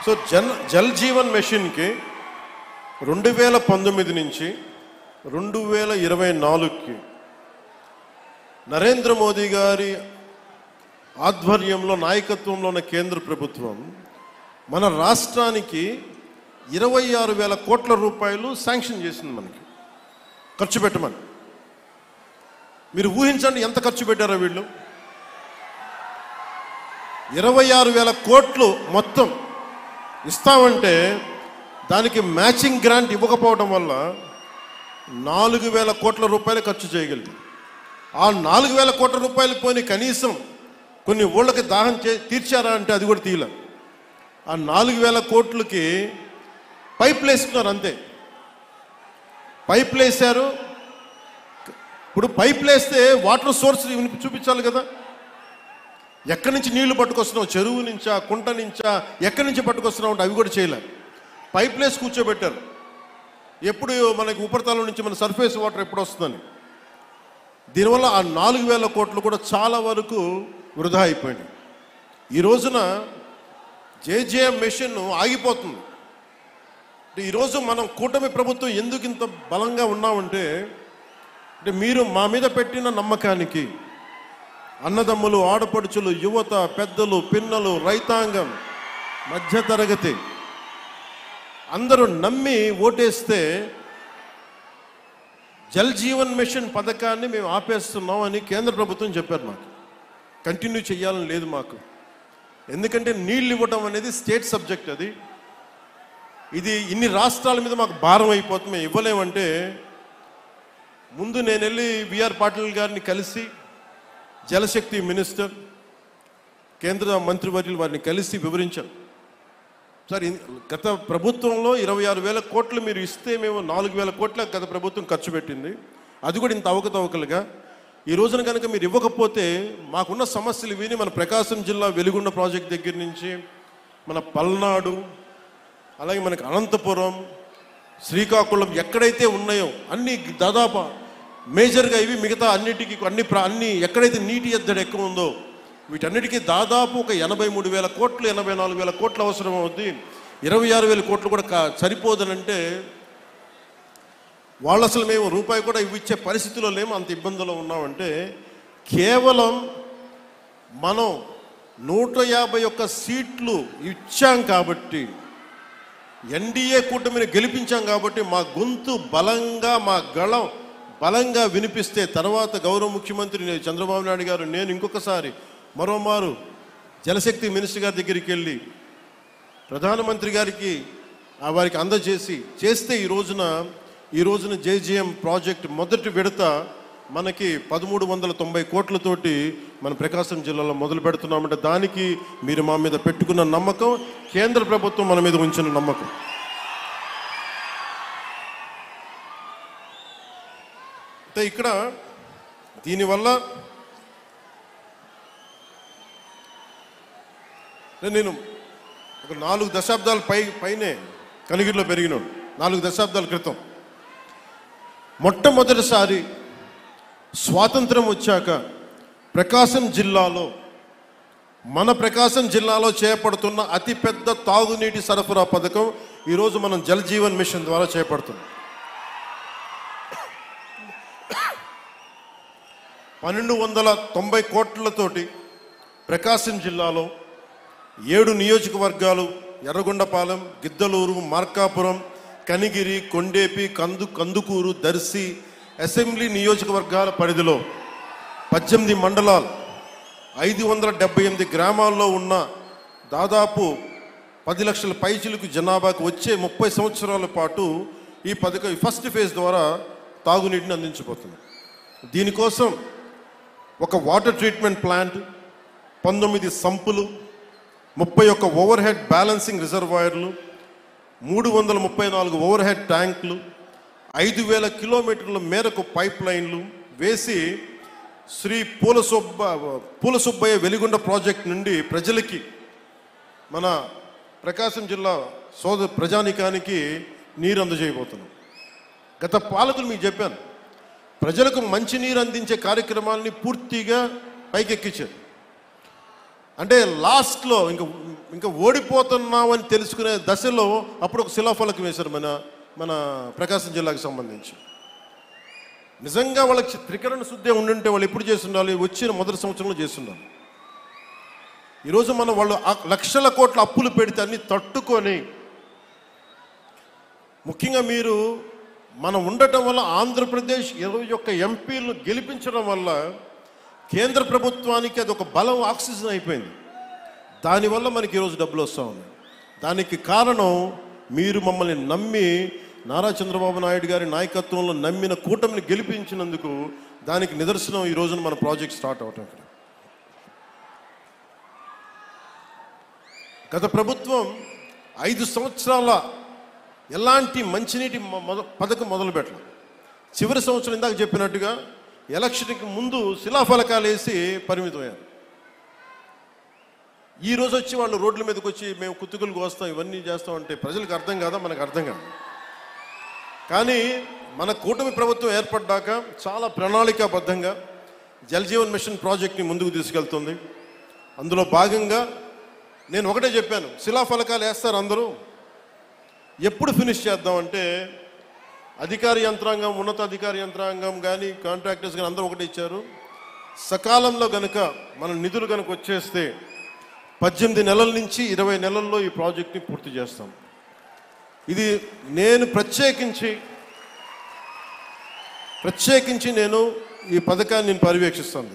So Jal Jeevan మిషన్కి 2019 నుంచి 2024కి నరేంద్ర మోదీ గారి ఆధ్వర్యంలో నాయకత్వంలో ఉన్న కేంద్ర ప్రభుత్వం మన రాష్ట్రానికి 26,000 కోట్ల రూపాయలు శాంక్షన్ చేసింది. మనకి ఖర్చు పెట్టమని. మీరు ఊహించండి ఎంత ఖర్చు పెట్టారో వీళ్ళు. 26,000 కోట్లు మొత్తం ఇస్తామంటే దానికి మ్యాచింగ్ గ్రాంట్ ఇవ్వకపోవడం వల్ల 4,000 కోట్ల రూపాయలు ఖర్చు చేయగలిగింది. ఆ 4,000 కోట్ల రూపాయలు పోని కనీసం కొన్ని ఊళ్ళకి దాహం తీర్చారా అంటే అది కూడా తీయలే. ఆ 4,000 కోట్లకి పైపులు వేసుకున్నారు అంతే. పైపులు వేసారు. ఇప్పుడు పైపులు వేస్తే వాటర్ సోర్స్ చూపించాలి కదా. ఎక్కడి నుంచి నీళ్లు పట్టుకొస్తున్నావు, చెరువు నుంచా, కుంట నుంచా, ఎక్కడి నుంచి పట్టుకొస్తున్నావు అంటే అవి కూడా చేయలే. పైపులు వేసి కూర్చోబెట్టారు. ఎప్పుడు మనకి ఉపరితలం నుంచి మన సర్ఫేస్ వాటర్ ఎప్పుడు వస్తుందని. దీనివల్ల ఆ 4,000 కోట్లు కూడా చాలా వరకు వృధా అయిపోయింది. ఈ రోజున జేజేఎం మిషన్ ఆగిపోతుంది. ఈరోజు మనం కూటమి ప్రభుత్వం ఎందుకు ఇంత బలంగా ఉన్నామంటే మీరు మా మీద పెట్టిన నమ్మకానికి అన్నదమ్ములు, ఆడపడుచులు, యువత, పెద్దలు, పిన్నలు, రైతాంగం, మధ్యతరగతి అందరూ నమ్మి ఓటేస్తే జల్ జీవన్ మిషన్ పథకాన్ని మేము ఆపేస్తున్నాం అని కేంద్ర ప్రభుత్వం చెప్పారు. మాకు కంటిన్యూ చేయాలని లేదు మాకు. ఎందుకంటే నీళ్ళు ఇవ్వడం అనేది స్టేట్ సబ్జెక్ట్. అది ఇది ఇన్ని రాష్ట్రాల మీద మాకు భారం అయిపోతుంది, మేము ఇవ్వలేమంటే ముందు నేను వెళ్ళి బిఆర్ పాటిల్ గారిని కలిసి జలశక్తి మినిస్టర్, కేంద్ర మంత్రివర్యులు వారిని కలిసి వివరించాం. సార్ గత ప్రభుత్వంలో 26,000 కోట్లు మీరు ఇస్తే మేము 4,000 కోట్ల గత ప్రభుత్వం ఖర్చు పెట్టింది. అది కూడా ఇంత అవకతవకలుగా. ఈ రోజున కనుక మీరు ఇవ్వకపోతే మాకున్న సమస్యలు విని మన ప్రకాశం జిల్లా వెలిగొండ ప్రాజెక్ట్ దగ్గర నుంచి మన పల్నాడు, అలాగే మనకి అనంతపురం, శ్రీకాకుళం ఎక్కడైతే ఉన్నాయో అన్ని దాదాపు మేజర్గా ఇవి మిగతా అన్నిటికీ అన్ని ఎక్కడైతే నీటి ఎద్దడి ఎక్కువ ఉందో వీటన్నిటికీ దాదాపు ఒక 83,000 కోట్లు 84,000 కోట్లు అవసరం అవుద్ది. 26,000 కోట్లు కూడా సరిపోదనంటే వాళ్ళు అసలు మేము రూపాయి కూడా ఇవ్విచ్చే పరిస్థితిలో లేము, అంత ఇబ్బందుల్లో ఉన్నామంటే కేవలం మనం 151 సీట్లు ఇచ్చాం కాబట్టి, ఎన్డీఏ కూటమిని గెలిపించాం కాబట్టి మా గొంతు బలంగా, మా గళం బలంగా వినిపిస్తే తర్వాత గౌరవ ముఖ్యమంత్రి చంద్రబాబు నాయుడు గారు, నేను ఇంకొకసారి మరోమారు జలశక్తి మినిస్టర్ గారి దగ్గరికి వెళ్ళి ప్రధానమంత్రి గారికి వారికి అందజేసి చేస్తే ఈ రోజున జేజేఎం ప్రాజెక్ట్ మొదటి విడత మనకి 1,390 కోట్లతోటి మన ప్రకాశం జిల్లాలో మొదలు పెడుతున్నామంటే దానికి మీరు మా మీద పెట్టుకున్న నమ్మకం, కేంద్ర ప్రభుత్వం మన మీద ఉంచిన నమ్మకం. అంటే ఇక్కడ దీనివల్ల నేను ఒక 4 దశాబ్దాల పైనే కనిగిరిలో పెరిగినాడు. 4 దశాబ్దాల క్రితం మొట్టమొదటిసారి స్వాతంత్రం వచ్చాక మన ప్రకాశం జిల్లాలో చేపడుతున్న అతిపెద్ద తాగునీటి సరఫరా పథకం ఈరోజు మనం జల్ జీవన్ మిషన్ ద్వారా చేపడుతున్నాం. 1,290 కోట్లతోటి ప్రకాశం జిల్లాలో 7 నియోజకవర్గాలు ఎర్రగొండపాలెం, గిద్దలూరు, మార్కాపురం, కనిగిరి, కొండేపి, కందుకూరు, దర్శి అసెంబ్లీ నియోజకవర్గాల పరిధిలో 18 మండలాలు 578 గ్రామాల్లో ఉన్న దాదాపు 10 లక్షల పైచిలకు జనాభాకు వచ్చే 30 సంవత్సరాల పాటు ఈ పథకం ఫస్ట్ ఫేజ్ ద్వారా తాగునీటిని అందించబోతుంది. దీనికోసం ఒక water treatment plant, 19 సంపులు, 31 over head balancing రిజర్వాయర్లు, 334 ఓవర్ హెడ్ ట్యాంకులు, 5,000 కిలోమీటర్ల మేరకు పైప్ లైన్లు వేసి శ్రీ పూలసుబ్బయ్య వెలిగొండ ప్రాజెక్ట్ నుండి ప్రజలకి, మన ప్రకాశం జిల్లా ప్రజానికానికి నీరు అందజేయబోతున్నాం. గత పాలకులు మీకు చెప్పాను, ప్రజలకు మంచి నీరు అందించే కార్యక్రమాలని పూర్తిగా పైకెక్కించారు. అంటే లాస్ట్లో ఇంకా ఓడిపోతున్నామని తెలుసుకునే దశలో అప్పుడు ఒక శిలాఫలకం వేశారు మన ప్రకాశం జిల్లాకు సంబంధించి. నిజంగా వాళ్ళకి త్రికరణ శుద్ధి ఉండుంటే వాళ్ళు ఎప్పుడు చేస్తుండాలి? వచ్చిన మొదటి సంవత్సరంలో చేస్తుండాలి. ఈరోజు వాళ్ళు లక్షల కోట్ల అప్పులు పెడితే అన్ని తట్టుకొని, ముఖ్యంగా మీరు మనం ఉండటం వల్ల ఆంధ్రప్రదేశ్ 21 ఎంపీలను గెలిపించడం వల్ల కేంద్ర ప్రభుత్వానికి అది ఒక బలం, ఆక్సిజన్ అయిపోయింది. దానివల్ల మనకి ఈరోజు డబ్బులు వస్తూ ఉన్నాయి. దానికి కారణం మీరు మమ్మల్ని నమ్మి, నారా చంద్రబాబు నాయుడు గారి నాయకత్వంలో నమ్మిన కూటమిని గెలిపించినందుకు దానికి నిదర్శనం ఈ రోజున మన ప్రాజెక్ట్ స్టార్ట్ అవటం. ఇక్కడ గత ప్రభుత్వం 5 సంవత్సరాల ఎలాంటి మంచినీటి పథకం మొదలుపెట్టలేదు. చివరి సంవత్సరం ఇందాక చెప్పినట్టుగా ఎలక్షన్కి ముందు శిలాఫలకాలు వేసి పరిమితమయ్యారు. ఈ రోజు వచ్చి వాళ్ళు రోడ్ల మీదకి వచ్చి మేము కుత్తుకులు కోస్తాం, ఇవన్నీ చేస్తాం అంటే ప్రజలకు అర్థం కాదా? మనకు అర్థం కాదు. కానీ మన కూటమి ప్రభుత్వం ఏర్పడ్డాక చాలా ప్రణాళికాబద్ధంగా జలజీవన్ మిషన్ ప్రాజెక్ట్ని ముందుకు తీసుకెళ్తుంది. అందులో భాగంగా నేను ఒకటే చెప్పాను, శిలాఫలకాలు వేస్తారు అందరూ, ఎప్పుడు ఫినిష్ చేద్దామంటే అధికార యంత్రాంగం, ఉన్నతాధికార యంత్రాంగం కానీ కాంట్రాక్టర్స్ కానీ అందరూ ఒకటే ఇచ్చారు, సకాలంలో కనుక మన నిధులు కనుక వచ్చేస్తే 18 నెలల నుంచి 20 నెలల్లో ఈ ప్రాజెక్ట్ని పూర్తి చేస్తాం. ఇది నేను ప్రత్యేకించి నేను ఈ పథకాన్ని పర్యవేక్షిస్తాను.